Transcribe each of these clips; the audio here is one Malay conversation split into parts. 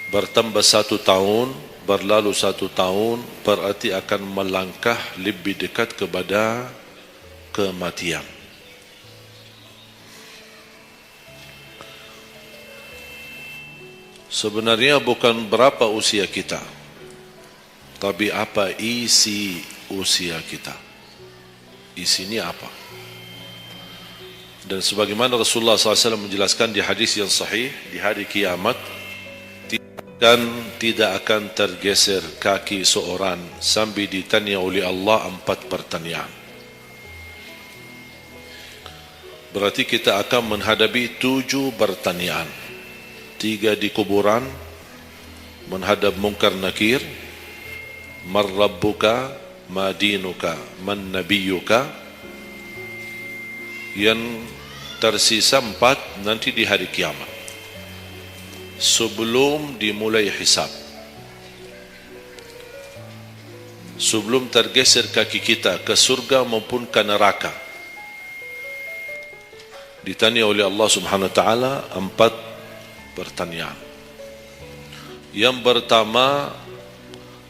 bertambah 1 tahun, berlalu 1 tahun, berarti akan melangkah lebih dekat kepada kematian. Sebenarnya bukan berapa usia kita, tapi apa isi usia kita. Isinya apa? Dan sebagaimana Rasulullah SAW menjelaskan di hadis yang sahih, di hari kiamat dan tidak akan tergeser kaki seorang sambil ditanya oleh Allah 4 pertanyaan. Berarti kita akan menghadapi 7 pertanyaan. 3 di kuburan, menghadap munkar nakir, man rabbuka, ma dinuka, man nabiyuka. Yang tersisa 4 nanti di hari kiamat, sebelum dimulai hisab, sebelum tergeser kaki kita ke surga maupun ke neraka, ditanya oleh Allah Subhanahu wa taala 4 pertanyaan. Yang pertama,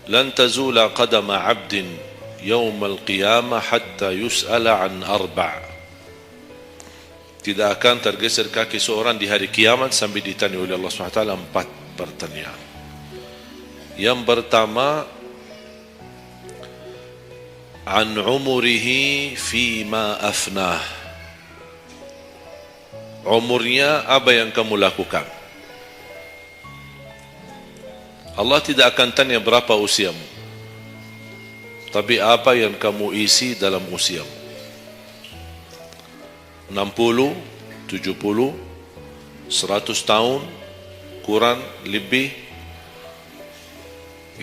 lan tazula qadama 'abdin yaumal qiyamah hatta yus'ala an 4. Tidak akan tergeser kaki seorang di hari kiamat sampai ditanya oleh Allah SWT 4 pertanyaan. Yang pertama, an umurihi fima afnah. Umurnya apa yang kamu lakukan. Allah tidak akan tanya berapa usiamu, tapi apa yang kamu isi dalam usiamu. 60, 70, 100 tahun, kurang, lebih.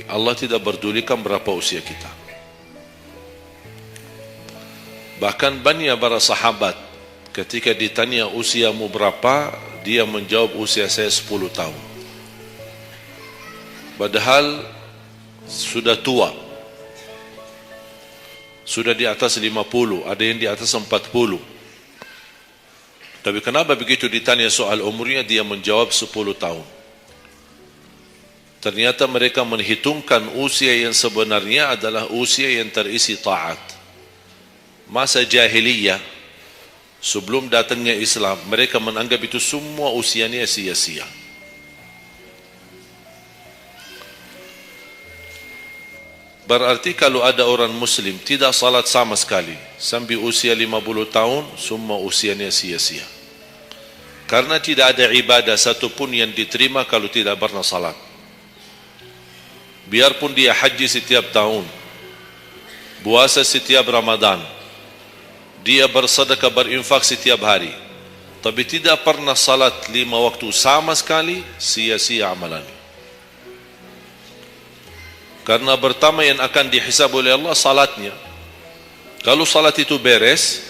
Allah tidak berdulikan berapa usia kita. Bahkan banyak para sahabat ketika ditanya usiamu berapa, dia menjawab usia saya 10 tahun. Padahal sudah tua, sudah di atas 50, ada yang di atas 40. Tapi kenapa begitu ditanya soal umurnya dia menjawab 10 tahun? Ternyata mereka menghitungkan usia yang sebenarnya adalah usia yang terisi taat. Masa jahiliyah, sebelum datangnya Islam, mereka menganggap itu semua usianya sia-sia. Berarti kalau ada orang muslim tidak salat sama sekali sampai usia 50 tahun, semua usianya sia-sia. Karena tidak ada ibadah satupun yang diterima kalau tidak pernah salat. Biarpun dia haji setiap tahun, puasa setiap Ramadan, dia bersedekah berinfak setiap hari, tapi tidak pernah salat 5 waktu sama sekali, sia-sia amalannya. Karena pertama yang akan dihisab oleh Allah salatnya. Kalau salat itu beres,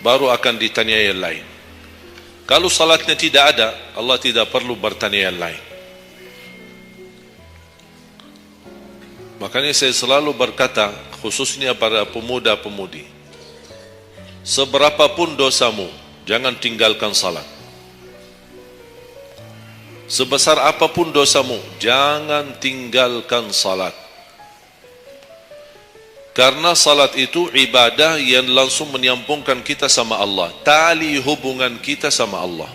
baru akan ditanya yang lain. Kalau salatnya tidak ada, Allah tidak perlu bertanya yang lain. Makanya saya selalu berkata, khususnya para pemuda-pemudi, seberapapun dosamu, jangan tinggalkan salat. Sebesar apapun dosamu, jangan tinggalkan salat. Karena salat itu ibadah yang langsung menyambungkan kita sama Allah. Tali hubungan kita sama Allah.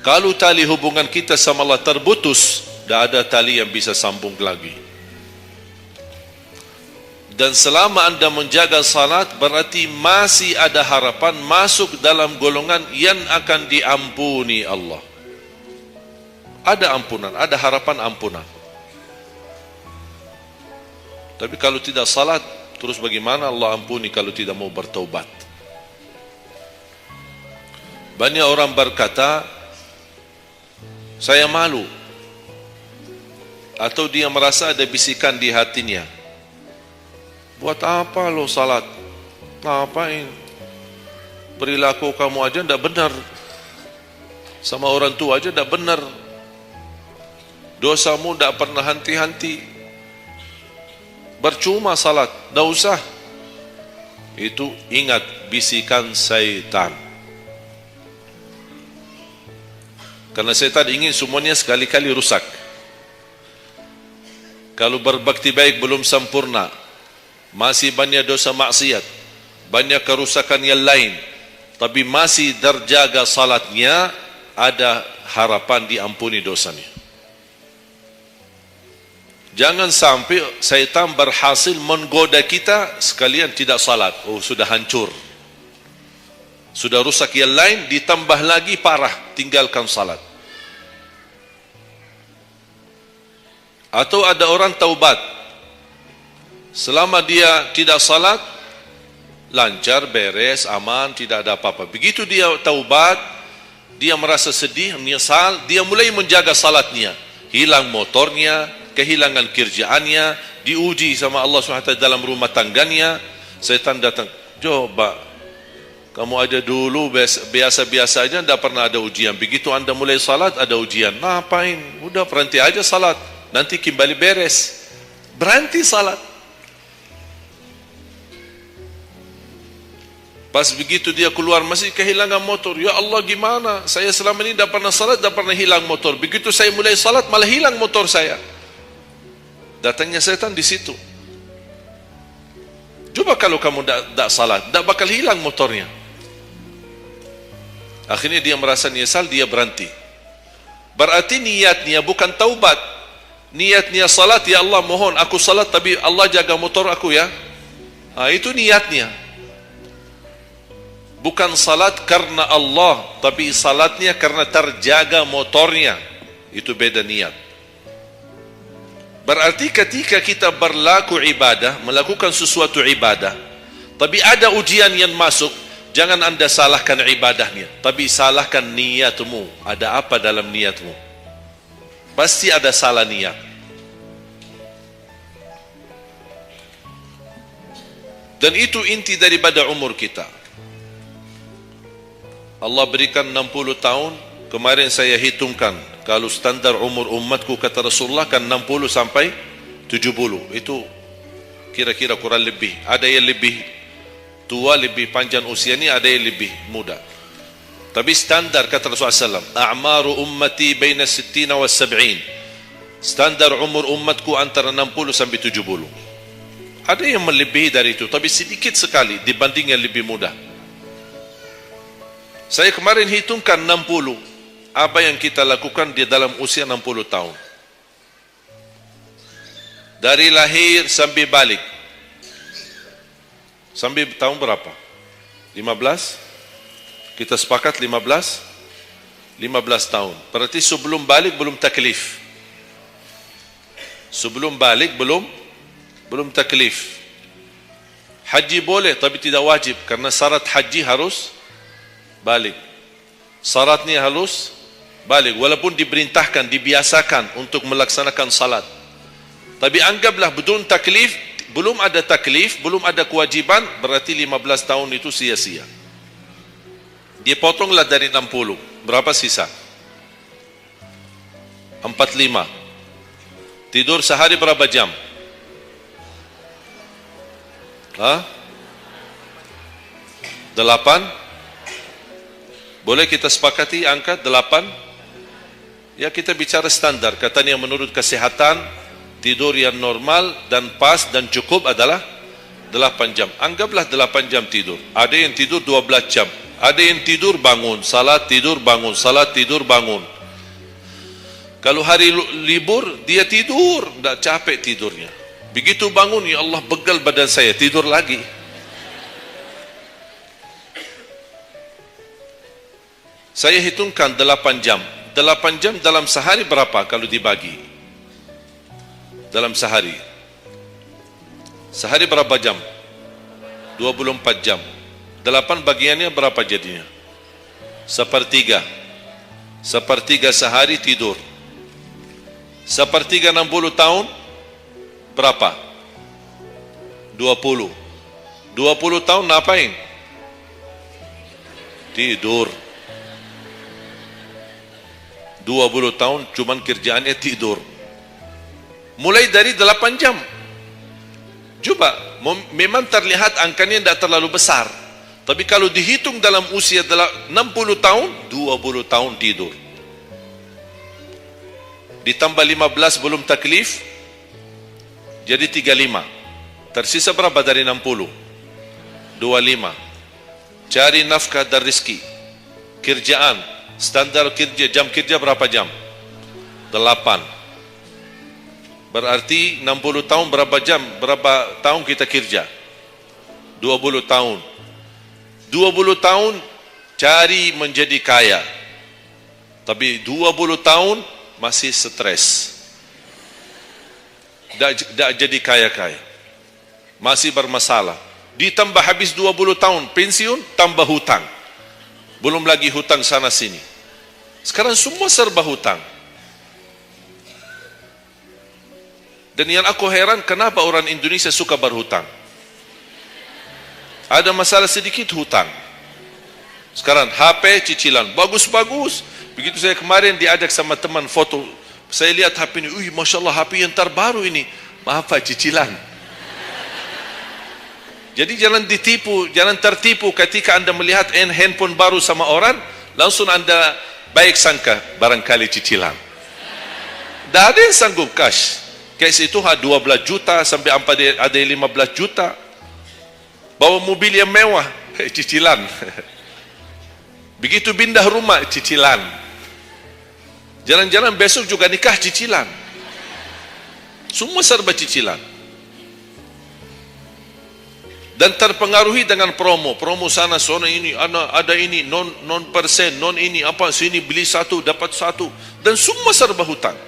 Kalau tali hubungan kita sama Allah terputus, tidak ada tali yang bisa sambung lagi. Dan selama anda menjaga salat, berarti masih ada harapan masuk dalam golongan yang akan diampuni Allah. Ada ampunan, ada harapan ampunan. Tapi kalau tidak salat, terus bagaimana Allah ampuni kalau tidak mau bertaubat? Banyak orang berkata, saya malu. Atau dia merasa ada bisikan di hatinya. Buat apa lo salat? Ngapain? Perilaku kamu aja tidak benar. Sama orang tua aja tidak benar. Dosamu tidak pernah henti-henti. Percuma salat, tidak usah. Itu ingat bisikan syaitan. Karena syaitan ingin semuanya sekali-kali rusak. Kalau berbakti baik belum sempurna, masih banyak dosa maksiat, banyak kerusakan yang lain, tapi masih terjaga salatnya, ada harapan diampuni dosanya. Jangan sampai syaitan berhasil menggoda kita sekalian tidak salat. Oh, sudah hancur, sudah rusak yang lain, ditambah lagi parah, tinggalkan salat. Atau ada orang taubat, selama dia tidak salat, lancar, beres, aman, tidak ada apa-apa. Begitu dia taubat, dia merasa sedih, menyesal, dia mulai menjaga salatnya. Hilang motornya, kehilangan kerjaannya, diuji sama Allah SWT dalam rumah tangganya. Setan datang, coba kamu ada dulu biasa-biasa aja, tidak pernah ada ujian. Begitu anda mulai salat, ada ujian. Ngapain? Udah berhenti aja salat, nanti kembali beres. Berhenti salat. Pas begitu dia keluar masih kehilangan motor. Ya Allah, gimana? Saya selama ini tidak pernah salat, tidak pernah hilang motor. Begitu saya mulai salat malah hilang motor saya. Datangnya setan di situ. Coba kalau kamu tidak salat, tidak bakal hilang motornya. Akhirnya dia merasa nyesal, dia berhenti. Berarti niatnya bukan taubat. Niatnya salat, ya Allah mohon aku salat tapi Allah jaga motor aku ya. Itu niatnya. Bukan salat karena Allah, tapi salatnya karena terjaga motornya. Itu beda niat. Berarti ketika kita berlaku ibadah, melakukan sesuatu ibadah, tapi ada ujian yang masuk, jangan anda salahkan ibadahnya, tapi salahkan niatmu. Ada apa dalam niatmu? Pasti ada salah niat. Dan itu inti daripada umur kita. Allah berikan 60 tahun. Kemarin saya hitungkan, kalau standar umur umatku kata Rasulullah kan 60 sampai 70. Itu kira-kira kurang lebih. Ada yang lebih tua, lebih panjang usianya, ada yang lebih muda. Tapi standar kata Rasulullah SAW, a'maru ummati baina 60 wa 70. Standar umur umatku antara 60 sampai 70. Ada yang melebihi dari itu, tapi sedikit sekali dibanding yang lebih muda. Saya kemarin hitungkan 60. Apa yang kita lakukan di dalam usia 60 tahun. Dari lahir sampai balik. Sampai tahun berapa? 15? Kita sepakat 15? 15 tahun. Berarti sebelum balik belum taklif. Sebelum balik belum taklif. Haji boleh tapi tidak wajib, karena syarat haji harus balik. Syaratnya harus balik, walaupun diperintahkan, dibiasakan untuk melaksanakan salat. Tapi anggaplah bedun taklif, belum ada taklif, belum ada kewajiban, berarti 15 tahun itu sia-sia. Dia potonglah dari 60, berapa sisa? 45. Tidur sehari berapa jam? Hah? 8? Boleh kita sepakati angka 8? Ya, kita bicara standar. Katanya menurut kesehatan, tidur yang normal dan pas dan cukup adalah 8 jam. Anggaplah 8 jam tidur. Ada yang tidur 12 jam. Ada yang tidur bangun, salat tidur bangun, salat tidur bangun. Kalau hari libur, dia tidur, tidak capek tidurnya. Begitu bangun, ya Allah begal badan saya, tidur lagi. Saya hitungkan 8 jam. 8 jam dalam sehari berapa kalau dibagi? Dalam sehari. Sehari berapa jam? 24 jam. 8 bagiannya berapa jadinya? Sepertiga. Sepertiga sehari tidur. Sepertiga 60 tahun berapa? 20. 20 tahun ngapain? Tidur. 20 tahun cuman kerjaannya tidur. Mulai dari 8 jam. Coba, memang terlihat angkanya tidak terlalu besar. Tapi kalau dihitung dalam usia 60 tahun, 20 tahun tidur. Ditambah 15 belum taklif, Jadi 35. Tersisa berapa dari 60? 25. Cari nafkah dan rizki. Kerjaan, standar kerja, jam kerja berapa jam? 8. Berarti 60 tahun berapa jam? Berapa tahun kita kerja? 20 tahun. 20 tahun cari menjadi kaya. Tapi 20 tahun masih stres. Tak jadi kaya-kaya. Masih bermasalah. Ditambah habis 20 tahun pensiun, tambah hutang. Belum lagi hutang sana sini. Sekarang semua serba hutang. Dan yang aku heran, kenapa orang Indonesia suka berhutang? Ada masalah sedikit hutang. Sekarang HP cicilan bagus-bagus. Begitu saya kemarin diajak sama teman foto, saya lihat HP ini, Masya Allah HP yang terbaru ini. Maaf Pak, cicilan. Jadi jangan ditipu, jangan tertipu ketika anda melihat handphone baru sama orang, langsung anda baik sangka barangkali cicilan. Tak ada yang sanggup cash. Cash itu 12 juta sampai ada 15 juta. Bawa mobil yang mewah, cicilan. Begitu pindah rumah, cicilan. Jalan-jalan besok juga nikah, cicilan. Semua serba cicilan. Dan terpengaruhi dengan promo sana ini, ada ini non persen, non ini apa, sini beli satu dapat satu, dan semua serba hutang.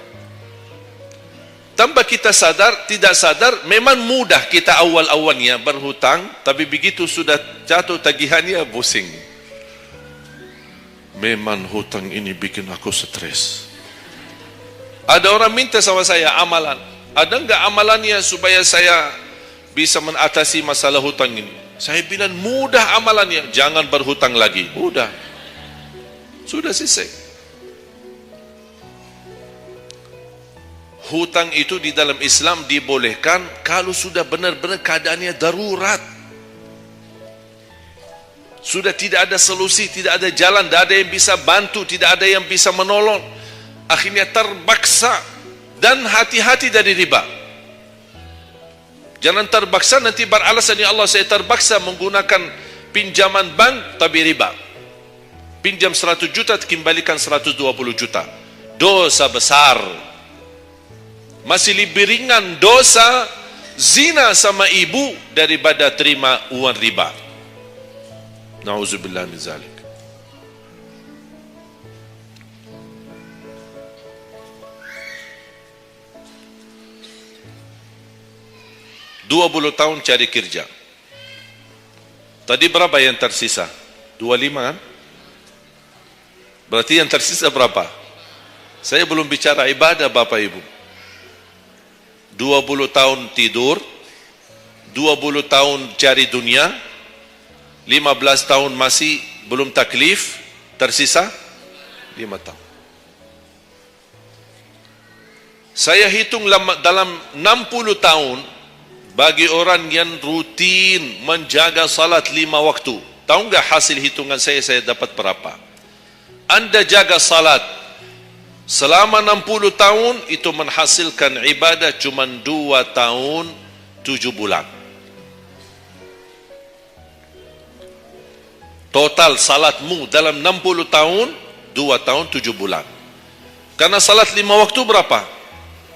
Tanpa kita sadar, tidak sadar, memang mudah kita awal-awalnya berhutang, tapi begitu sudah jatuh tagihannya pusing. Memang hutang ini bikin aku stres. Ada orang minta sama saya amalan. Ada enggak amalannya supaya saya bisa mengatasi masalah hutang ini? Saya bilang mudah amalannya, jangan berhutang lagi. Mudah. Sudah selesai. Hutang itu di dalam Islam dibolehkan kalau sudah benar-benar keadaannya darurat. Sudah tidak ada solusi, tidak ada jalan, tidak ada yang bisa bantu, tidak ada yang bisa menolong. Akhirnya terpaksa, dan hati-hati dari riba. Jangan terpaksa nanti beralasan, ya Allah saya terpaksa menggunakan pinjaman bank tapi riba. Pinjam 100 juta kembalikan 120 juta. Dosa besar. Masih lebih ringan dosa zina sama ibu daripada terima uang riba. Nauzubillah min zalik. Dua 20 tahun cari kerja. Tadi berapa yang tersisa? 25 kan? Berarti yang tersisa berapa? Saya belum bicara ibadah Bapak Ibu. 20 tahun tidur, 20 tahun cari dunia, 15 tahun masih belum taklif, tersisa 5 tahun. Saya hitung dalam 60 tahun, bagi orang yang rutin menjaga salat 5 waktu, tahu enggak hasil hitungan saya dapat berapa? Anda jaga salat selama 60 tahun, itu menghasilkan ibadah cuma 2 tahun 7 bulan. Total salatmu dalam 60 tahun 2 tahun 7 bulan. Karena salat 5 waktu berapa?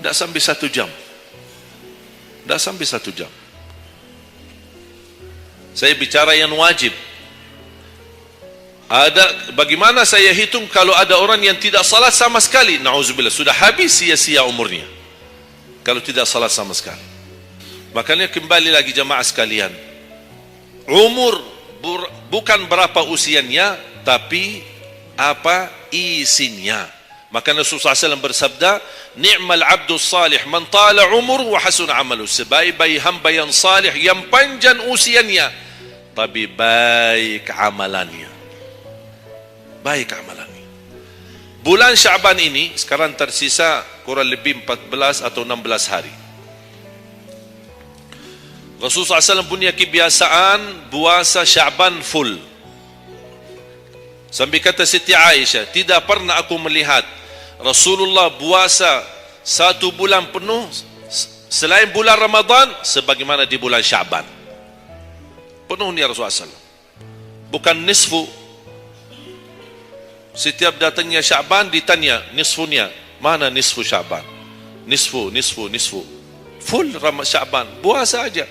Tidak sampai 1 jam. Tidak sampai 1 jam. Saya bicara yang wajib. Ada, bagaimana saya hitung kalau ada orang yang tidak salat sama sekali? Na'udzubillah, sudah habis sia-sia umurnya kalau tidak salat sama sekali. Makanya kembali lagi jemaah sekalian, umur bukan berapa usianya, tapi apa isinya. Maka Rasulullah SAW bersabda, ni'mal abdu salih man tala umur wa hasun amalu. Sebaik-baik hamba yang salih, yang panjang usianya, tapi baik amalannya. Baik amalannya. Bulan Syaban ini sekarang tersisa kurang lebih 14 atau 16 hari. Rasulullah SAW punya kebiasaan puasa Syaban full. Sampai kata Siti Aisyah, tidak pernah aku melihat Rasulullah puasa 1 bulan penuh selain bulan Ramadan sebagaimana di bulan Syaban. Penuh ni Rasulullah SAW. Bukan nisfu. Setiap datangnya Syaban ditanya nisfunya, mana nisfu Syaban? Nisfu. Full Syaban, puasa saja.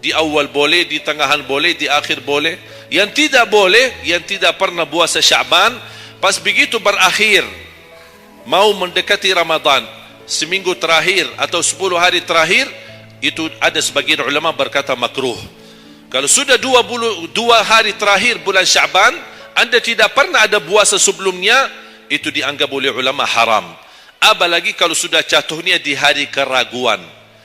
Di awal boleh, di tengahan boleh, di akhir boleh. Yang tidak boleh, yang tidak pernah puasa Syaban, pas begitu berakhir, mau mendekati Ramadan, seminggu terakhir atau 10 hari terakhir, itu ada sebagian ulama berkata makruh. Kalau sudah 2 hari terakhir bulan Syaban, anda tidak pernah ada puasa sebelumnya, itu dianggap oleh ulama haram. Apalagi kalau sudah jatuhnya di hari keraguan,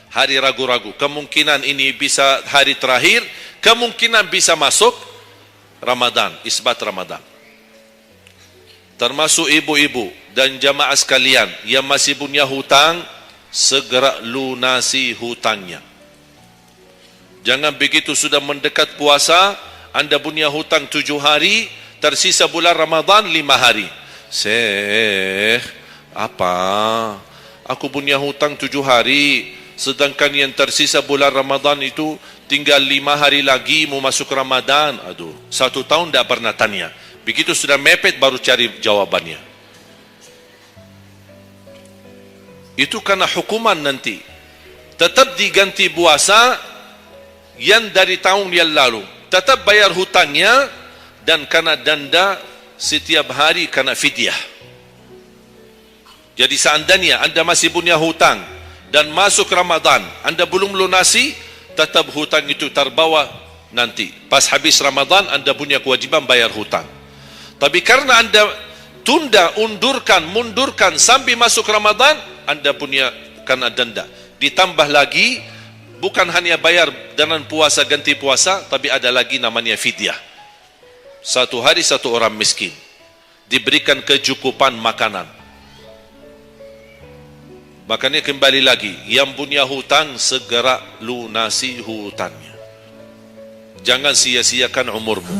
hari ragu-ragu, kemungkinan ini bisa hari terakhir, kemungkinan bisa masuk Ramadan, isbat Ramadan. Termasuk ibu-ibu dan jamaah sekalian yang masih punya hutang, segera lunasi hutangnya. Jangan begitu sudah mendekat puasa, anda punya hutang 7 hari, tersisa bulan Ramadan 5 hari. Syekh, apa? Aku punya hutang 7 hari, sedangkan yang tersisa bulan Ramadan itu tinggal 5 hari lagi mau masuk Ramadan. Aduh, 1 tahun tidak pernah tanya. Begitu sudah mepet baru cari jawabannya. Itu karena hukuman nanti. Tetap diganti puasa yang dari tahun yang lalu. Tetap bayar hutangnya, dan kena denda setiap hari kena fidyah. Jadi seandainya anda masih punya hutang dan masuk Ramadan, anda belum lunasi, tetap hutang itu terbawa nanti. Pas habis Ramadan, anda punya kewajiban bayar hutang. Tapi karena anda tunda, mundurkan sampai masuk Ramadan, anda punya kena denda. Ditambah lagi, bukan hanya bayar dengan puasa ganti puasa, tapi ada lagi namanya fidyah. 1 hari 1 orang miskin diberikan kecukupan makanan. Makanya kembali lagi, yang punya hutang segera lunasi hutangnya. Jangan sia-siakan umurmu.